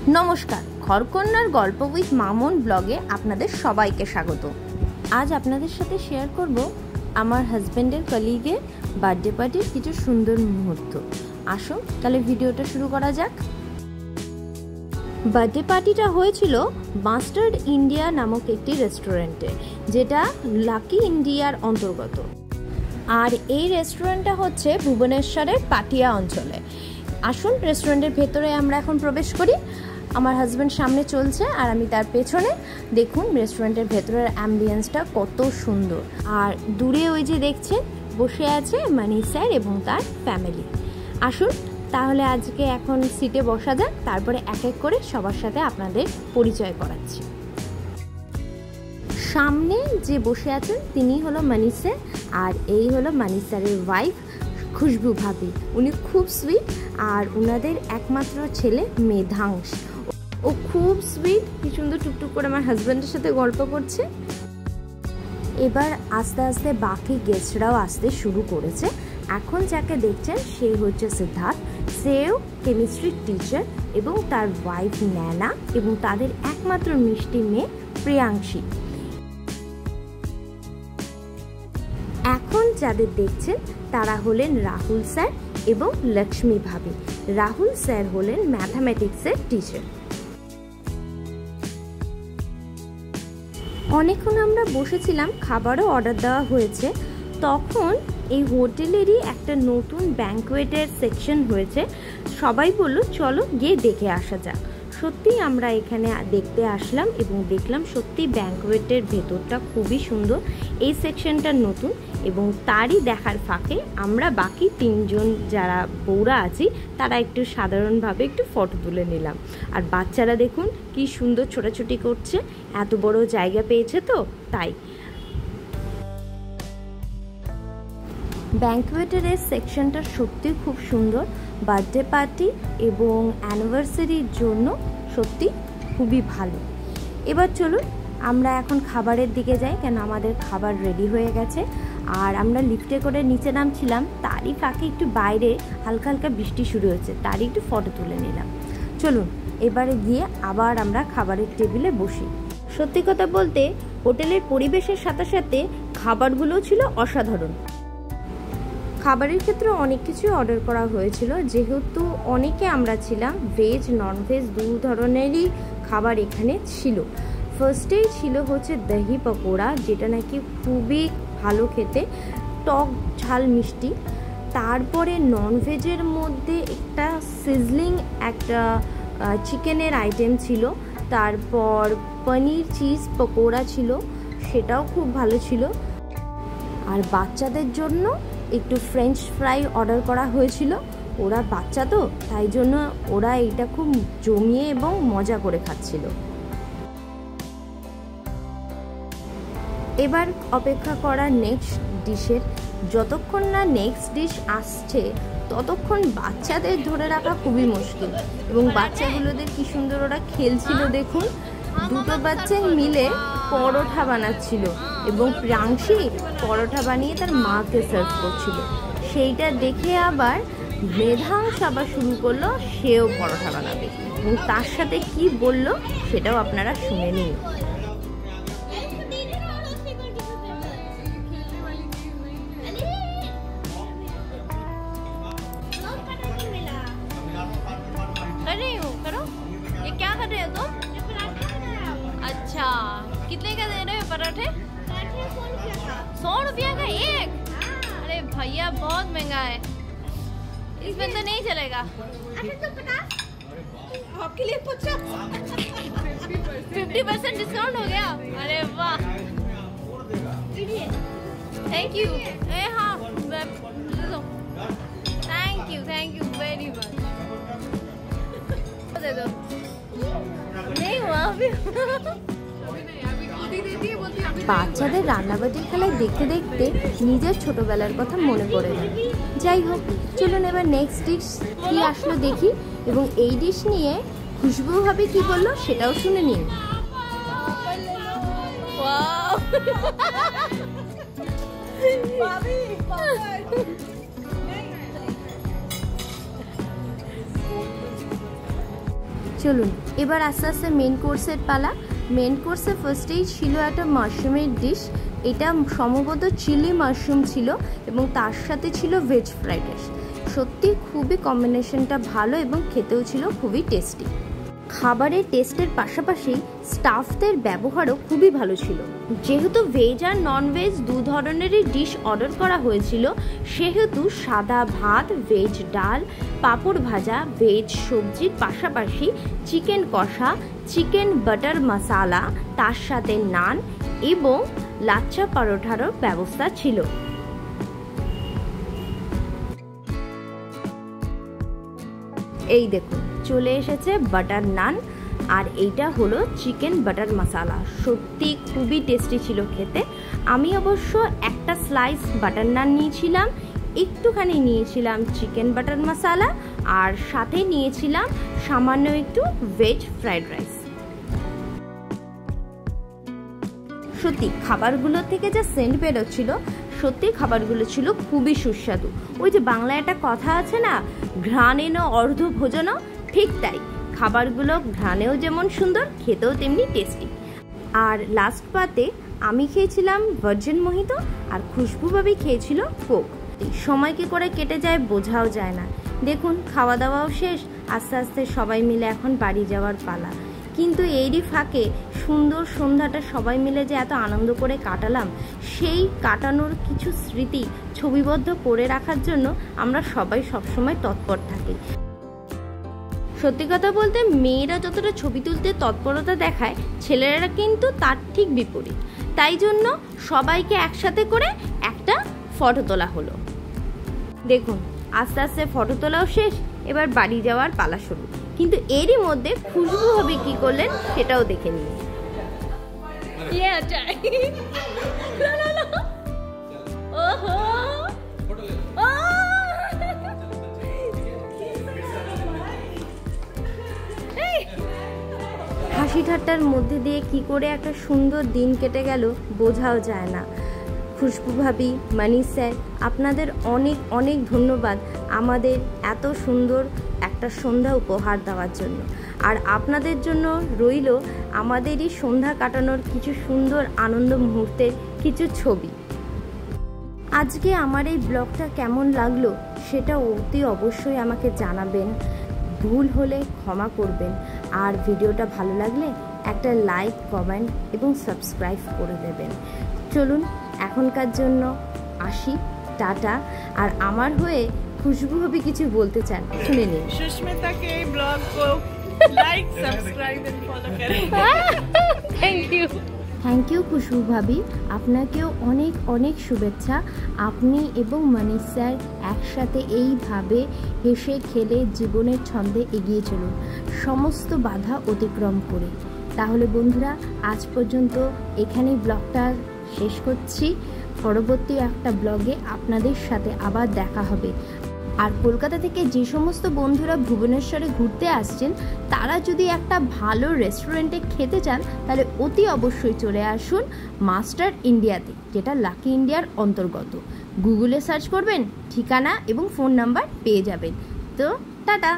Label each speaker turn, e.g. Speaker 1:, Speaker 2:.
Speaker 1: নমস্কার, ঘরকন্যার গল্প উইথ মামুন ব্লগে আপনাদের সবাইকে স্বাগত। আজ আপনাদের সাথে শেয়ার করব আমার হাজব্যান্ডের কলিগের বার্থডে পার্টির কিছু সুন্দর মুহূর্ত। আসুন তাহলে ভিডিওটা শুরু করা যাক। বার্থডে পার্টিটা হয়েছিল মাস্টার্ড ইন্ডিয়া নামক একটি রেস্টুরেন্টে, যেটা লাকি ইন্ডিয়ার অন্তর্গত। আর এই রেস্টুরেন্টটা হচ্ছে ভুবনেশ্বরের পাটিয়া অঞ্চলে। আসুন রেস্টুরেন্টের ভেতরে আমরা এখন প্রবেশ করি। আমার হাজব্যান্ড সামনে চলছে আর আমি তার পেছনে। দেখুন রেস্টুরেন্টের ভেতরের অ্যাম্বিয়েন্সটা কত সুন্দর। আর দূরে ওই যে দেখছেন বসে আছে মানি স্যার এবং তার ফ্যামিলি। আসুন তাহলে আজকে এখন সিটে বসা যাক, তারপরে এক এক করে সবার সাথে আপনাদের পরিচয় করাচ্ছি। সামনে যে বসে আছেন তিনি হলো মানি স্যার, আর এই হলো মানি স্যারের ওয়াইফ খুশবু ভাবি। উনি খুব সুইট, আর ওনাদের একমাত্র ছেলে মেধাংশ। ও খুব সুইট, কি সুন্দর টুকটুক করে আমার হাজব্যান্ডের সাথে গল্প করছে। এবার আস্তে আস্তে বাকি গেস্টরাও আসতে শুরু করেছে। এখন যাকে দেখছেন সে হচ্ছে সিদ্ধার্থ। সেও কেমিস্ট্রির টিচার এবং তার ওয়াইফ ন্যানা এবং তাদের একমাত্র মিষ্টি মেয়ে প্রিয়াংশী। এখন যাদের দেখছেন তারা হলেন রাহুল স্যার এবং লক্ষ্মী ভাবি। রাহুল স্যার হলেন ম্যাথামেটিক্সের টিচার। অনেকক্ষণ আমরা বসেছিলাম, খাবারও অর্ডার দেওয়া হয়েছে। তখন এই হোটেলেরই একটা নতুন ব্যাঙ্কোয়েটের সেকশন হয়েছে। সবাই বলল চলো গিয়ে দেখে আসা যাক। সত্যি আমরা এখানে দেখতে আসলাম এবং দেখলাম সত্যি ব্যাঙ্কোয়েটের ভেতরটা খুবই সুন্দর। এই সেকশনটা নতুন এবং তারই দেখার ফাঁকে আমরা বাকি তিনজন যারা বউরা আছি তারা একটু সাধারণভাবে একটু ফটো তুলে নিলাম। আর বাচ্চারা দেখুন কি সুন্দর ছোটাছুটি করছে, এত বড় জায়গা পেয়েছে তো তাই। ব্যাঙ্কোয়েটের এই সেকশনটা সত্যি খুব সুন্দর। বার্থডে পার্টি এবং অ্যানিভার্সারির জন্য সত্যি খুবই ভালো। এবার চলুন আমরা এখন খাবারের দিকে যাই, কেন আমাদের খাবার রেডি হয়ে গেছে। আর আমরা লিফটে করে নিচে নামছিলাম, তারই ফাঁকে একটু বাইরে হালকা হালকা বৃষ্টি শুরু হয়েছে, তারই একটু ফটো তুলে নিলাম। চলুন এবারে গিয়ে আবার আমরা খাবারের টেবিলে বসি। সত্যি কথা বলতে হোটেলের পরিবেশের সাথে সাথে খাবারগুলোও ছিল অসাধারণ। খাবারের ক্ষেত্রে অনেক কিছু অর্ডার করা হয়েছিল, যেহেতু অনেকে আমরা ছিলাম। ভেজ নন ভেজ দু ধরনেরই খাবার এখানে ছিল। ফার্স্টেই ছিল হচ্ছে দহি পকোড়া, যেটা নাকি খুবই ভালো খেতে, টক ঝাল মিষ্টি। তারপরে নন ভেজের মধ্যে একটা সিজলিং একটা চিকেনের আইটেম ছিল। তারপর পনির চিজ পকোড়া ছিল, সেটাও খুব ভালো ছিল। আর বাচ্চাদের জন্য একটু ফ্রেঞ্চ ফ্রাই অর্ডার করা হয়েছিল। ওরা বাচ্চা তো তাই জন্য ওরা এটা খুব জমিয়ে এবং মজা করে খাচ্ছিল। এবার অপেক্ষা করা নেক্সট ডিশের। যতক্ষণ না নেক্সট ডিশ আসছে ততক্ষণ বাচ্চাদের ধরে রাখা খুবই মুশকিল। এবং বাচ্চাগুলোদের কি সুন্দর ওরা খেলছিল দেখুন। দুটো বাচ্চা মিলে পরোটা বানাচ্ছিল এবং প্রিয়াংশী পরোটা বানিয়ে তার মাকে সার্ভ করছিল। সেইটা দেখে আবার মেধাংশ আবার শুরু করলো সেও পরোটা বানাবে, এবং তার সাথে কি বলল সেটাও আপনারা শুনে নিন।
Speaker 2: अच्छा, कितने का दे रहे हो पराठे? 100 रुपया का एक? अरे भैया बहुत महंगा है, इसमें तो नहीं चलेगा। आपके लिए 50% डिस्काउंट हो गया। अरे वाह, थैंक यू। हाँ थैंक यू वेरी मच। दे दो। नहीं हुआ अभी।
Speaker 1: বাচ্চাদের রান্নাবাটির খেলায় দেখতে দেখতে নিজের ছোটবেলার কথা মনে পড়ে যায়। যাই হোক, চলুন এবার নেক্সট ডিশ কি আসলো দেখি, এবং এই ডিশ নিয়ে খুশবু ভাবে কি বললো সেটাও শুনে নিন। চলুন এবার আস্তে আস্তে মেন কোর্সের পালা। মেন কোর্সে ফার্স্টেই ছিল একটা মাশরুমের ডিশ। এটা সম্ভবত চিলি মাশরুম ছিল এবং তার সাথে ছিল ভেজ ফ্রাইড রাইস। সত্যি খুবই কম্বিনেশনটা ভালো এবং খেতেও ছিল খুবই টেস্টি। খাবারের টেস্টের পাশাপাশি স্টাফদের ব্যবহারও খুবই ভালো ছিল। যেহেতু ভেজ আর ননভেজ দু ধরনেরই ডিশ অর্ডার করা হয়েছিল, সেহেতু সাদা ভাত, ভেজ ডাল, পাঁপড় ভাজা, ভেজ সবজির পাশাপাশি চিকেন কষা, চিকেন বাটার মশালা, তার সাথে নান এবং লাচ্ছা পরোঠারও ব্যবস্থা ছিল। এই দেখুন চলে এসেছে বাটার নান, আর এইটা হলো চিকেন বাটার মশালা। সত্যি খুবই টেস্টি ছিল খেতে। আমি অবশ্য একটা স্লাইস বাটার নান নিয়েছিলাম, একটুখানি নিয়েছিলাম চিকেন বাটার মশালা, আর সাথে নিয়েছিলাম সামান্য একটু ভেজ ফ্রাইড রাইস। সত্যি খাবারগুলো থেকে যা সেন্ট বেরোচ্ছিল, সত্যি খাবারগুলো ছিল খুবই সুস্বাদু। ওই যে বাংলায় একটা কথা আছে না, ঘ্রাণেন অর্ধ ভোজন, ঠিক তাই খাবারগুলো ঘ্রাণেও যেমন সুন্দর, খেতেও তেমনি টেস্টি। আর লাস্ট পাতে আমি খেয়েছিলাম ভার্জিন মোহিতো, আর খুশবু ভাবি খেয়েছিল কোক। সময় কি করে কেটে যায় বোঝাও যায় না। দেখুন খাওয়া দাওয়াও শেষ, আস্তে আস্তে সবাই মিলে এখন বাড়ি যাওয়ার পালা। কিন্তু এরই ফাঁকে সুন্দর সন্ধ্যাটা সবাই মিলে যে এত আনন্দ করে কাটালাম, সেই কাটানোর কিছু স্মৃতি ছবিবদ্ধ করে রাখার জন্য আমরা সবাই সবসময় তৎপর থাকি। সত্যি কথা বলতে মেয়েরা যতটা ছবি তুলতে তৎপরতা দেখায়, ছেলেরা কিন্তু তার ঠিক বিপরীত। তাই জন্য সবাইকে একসাথে করে একটা ফটো তোলা হলো। দেখুন আস্তে আস্তে ফটো তোলাও শেষ, এবার বাড়ি যাওয়ার পালা শুরু। কিন্তু এরই মধ্যে খুশবু হবে কি করলেন সেটাও দেখে নিন। হাসি ঠাট্টার মধ্যে দিয়ে কি করে একটা সুন্দর দিন কেটে গেল বোঝাও যায় না। খুশবু ভাবি, মানি স্যার, আপনাদের অনেক অনেক ধন্যবাদ আমাদের এত সুন্দর একটা সন্ধ্যা উপহার দেওয়ার জন্য। আর আপনাদের জন্য রইল আমাদেরই সন্ধ্যা কাটানোর কিছু সুন্দর আনন্দ মুহূর্তের কিছু ছবি। আজকে আমার এই ব্লগটা কেমন লাগলো সেটা অতি অবশ্যই আমাকে জানাবেন। ভুল হলে ক্ষমা করবেন, আর ভিডিওটা ভালো লাগলে একটা লাইক, কমেন্ট এবং সাবস্ক্রাইব করে দেবেন। চলুন এখনকার জন্য আসি, টাটা। আর আমার হয়ে খুশবু ভাবি কিছু বলতে চান, শুনে নিন।
Speaker 3: সুস্মিতাকে এই ব্লগ को লাইক, সাবস্ক্রাইব এন্ড ফলো করেন।
Speaker 1: থ্যাংক ইউ খুশবু ভাবি, আপনাকেও অনেক অনেক শুভেচ্ছা। আপনি এবং মনীষ স্যার একসাথে এইভাবে হেসে খেলে জীবনের ছন্দে এগিয়ে চলুন, সমস্ত বাধা অতিক্রম করে। তাহলে বন্ধুরা আজ পর্যন্ত এখানেই ব্লগটা শেষ করছি। পরবর্তী একটা ব্লগে আপনাদের সাথে আবার দেখা হবে। আর কলকাতা থেকে যে সমস্ত বন্ধুরা ভুবনেশ্বরে ঘুরতে আসছেন, তারা যদি একটা ভালো রেস্টুরেন্টে খেতে চান, তাহলে অতি অবশ্যই চলে আসুন মাস্টার ইন্ডিয়াতে, যেটা লাকি ইন্ডিয়ার অন্তর্গত। গুগলে সার্চ করবেন, ঠিকানা এবং ফোন নাম্বার পেয়ে যাবেন। তো টাটা।